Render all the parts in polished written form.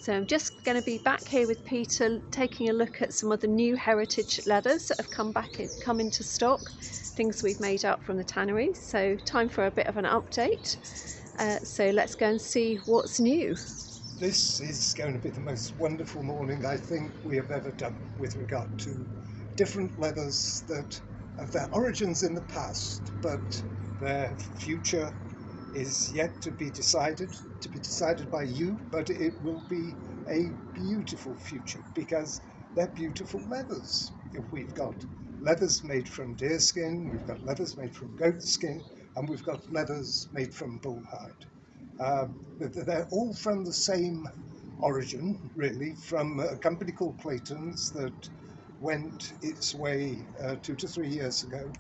So I'm just going to be back here with Peter, taking a look at some of the new heritage leathers that have come into stock, things we've made up from the tannery. So time for a bit of an update. So let's go and see what's new. This is going to be the most wonderful morning I think we have ever done with regard to different leathers that have their origins in the past, but their future is yet to be decided by you, but it will be a beautiful future because they're beautiful leathers. We've got leathers made from deerskin, we've got leathers made from goatskin, and we've got leathers made from bullhide. They're all from the same origin, really, from a company called Claytons that went its way 2 to 3 years ago.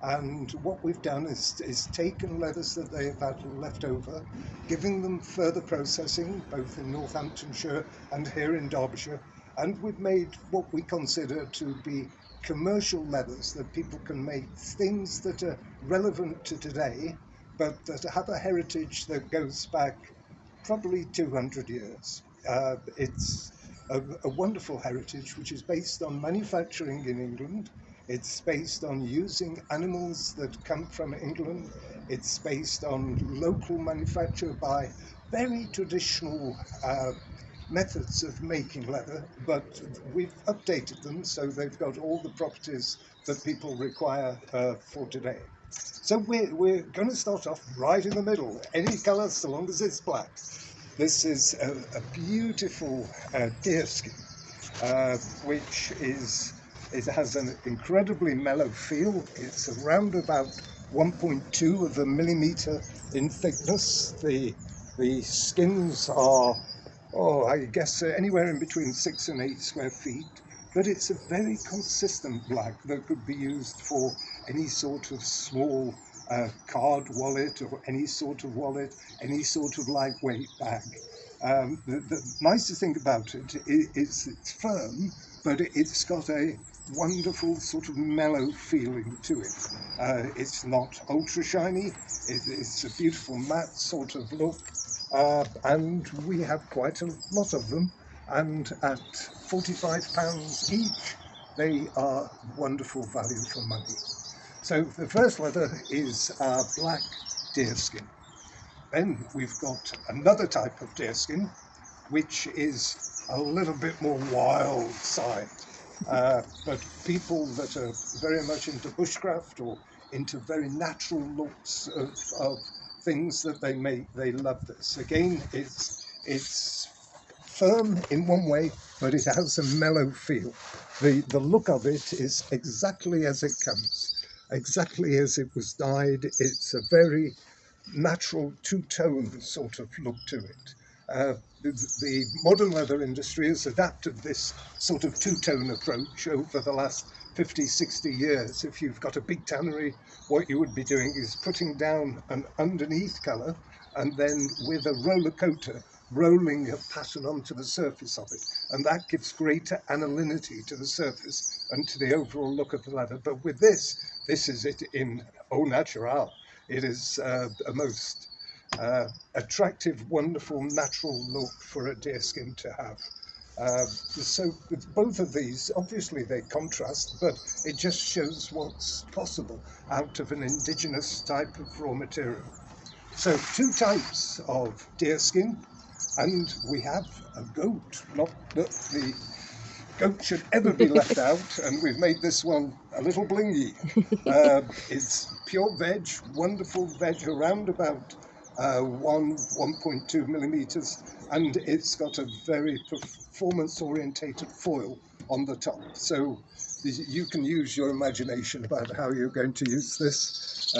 And what we've done is taken leathers that they have had left over, giving them further processing, both in Northamptonshire and here in Derbyshire. And we've made what we consider to be commercial leathers, that people can make things that are relevant to today, but that have a heritage that goes back probably 200 years. It's a wonderful heritage which is based on manufacturing in England. It's based on using animals that come from England. It's based on local manufacture by very traditional methods of making leather, but we've updated them so they've got all the properties that people require for today. So we're going to start off right in the middle, any colour so long as it's black. This is a beautiful deerskin, which it has an incredibly mellow feel. It's around about 1.2 of a millimetre in thickness. The skins are, I guess anywhere in between 6 and 8 square feet. But it's a very consistent black that could be used for any sort of small card wallet or any sort of wallet, any sort of lightweight bag. The nicest thing about it is it's firm, but it's got a wonderful sort of mellow feeling to it. It's not ultra shiny, it's a beautiful matte sort of look, and we have quite a lot of them, and at £45 each they are wonderful value for money. So the first leather is our black deerskin. Then we've got another type of deerskin which is a little bit more wild side, but people that are very much into bushcraft or into very natural looks of things that they make, they love this. Again, it's firm in one way, but it has a mellow feel. The look of it is exactly as it comes, exactly as it was dyed. It's a very natural two-tone sort of look to it. The modern leather industry has adapted this sort of two-tone approach over the last 50, 60 years. If you've got a big tannery, what you would be doing is putting down an underneath colour and then with a roller coater rolling a pattern onto the surface of it, and that gives greater anilinity to the surface and to the overall look of the leather. But with this is it in au natural. It is a most attractive, wonderful, natural look for a deerskin to have. So with both of these, obviously they contrast, but it just shows what's possible out of an indigenous type of raw material. So 2 types of deerskin, and we have a goat. Not that the goat should ever be left out, and we've made this one a little blingy. It's pure veg, wonderful veg, around about 1.2 millimeters, and it's got a very performance orientated foil on the top, so you can use your imagination about how you're going to use this.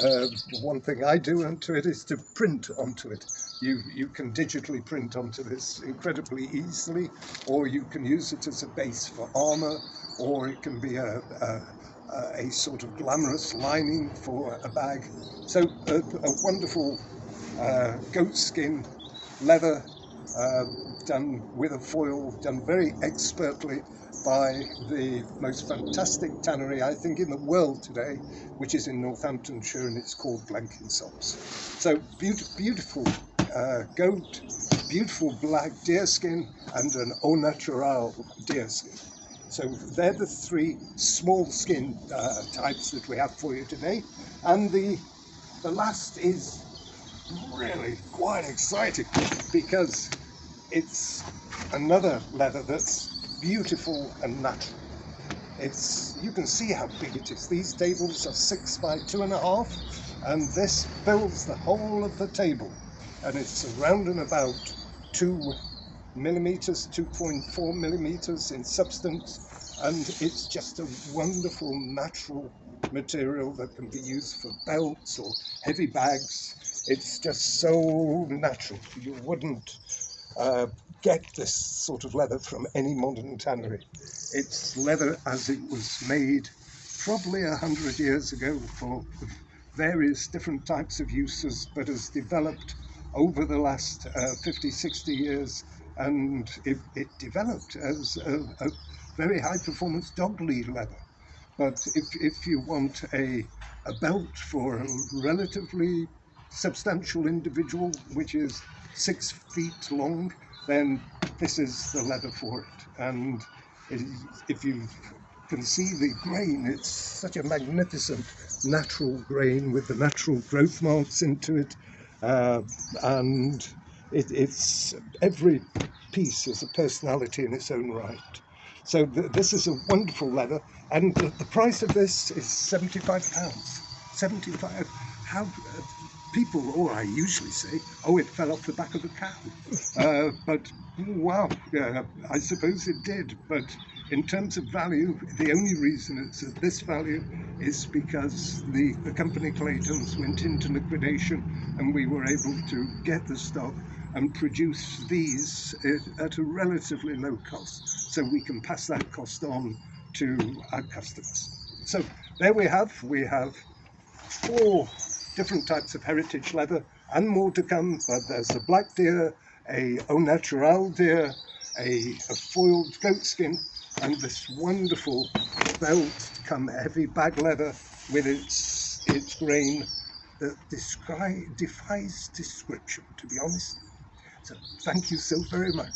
One thing I do onto it is to print onto it. You can digitally print onto this incredibly easily, or you can use it as a base for armour, or it can be a sort of glamorous lining for a bag. So a wonderful goatskin leather, done with a foil, done very expertly by the most fantastic tannery I think in the world today, which is in Northamptonshire, and it's called Blenkinsopps. So beautiful goat, beautiful black deerskin and an au natural deerskin. So they're the three small skin types that we have for you today. And the last is really quite exciting because it's another leather that's beautiful and natural. You can see how big it is. These tables are 6 by 2.5, and this fills the whole of the table. And it's around and about 2 millimeters, 2.4 millimeters in substance, and it's just a wonderful natural material that can be used for belts or heavy bags. It's just so natural. You wouldn't get this sort of leather from any modern tannery. It's leather as it was made probably 100 years ago for various different types of uses, but has developed over the last 50, 60 years, and it developed as a very high performance dog lead leather. But if you want a belt for a relatively substantial individual, which is 6 feet long, then this is the leather for it. And if you can see the grain, it's such a magnificent natural grain with the natural growth marks into it. And it's every piece is a personality in its own right. So this is a wonderful leather, and the price of this is £75. 75. How people, or I usually say, oh, it fell off the back of a cow. But wow, I suppose it did. But in terms of value, the only reason it's at this value is because the company Claytons went into liquidation, and we were able to get the stock and produce these at a relatively low cost, so we can pass that cost on to our customers. So there we have 4 different types of heritage leather, and more to come. But there's a black deer, a au natural deer, a foiled goatskin, and this wonderful belt come heavy bag leather with its grain that defies description, to be honest. So thank you so very much.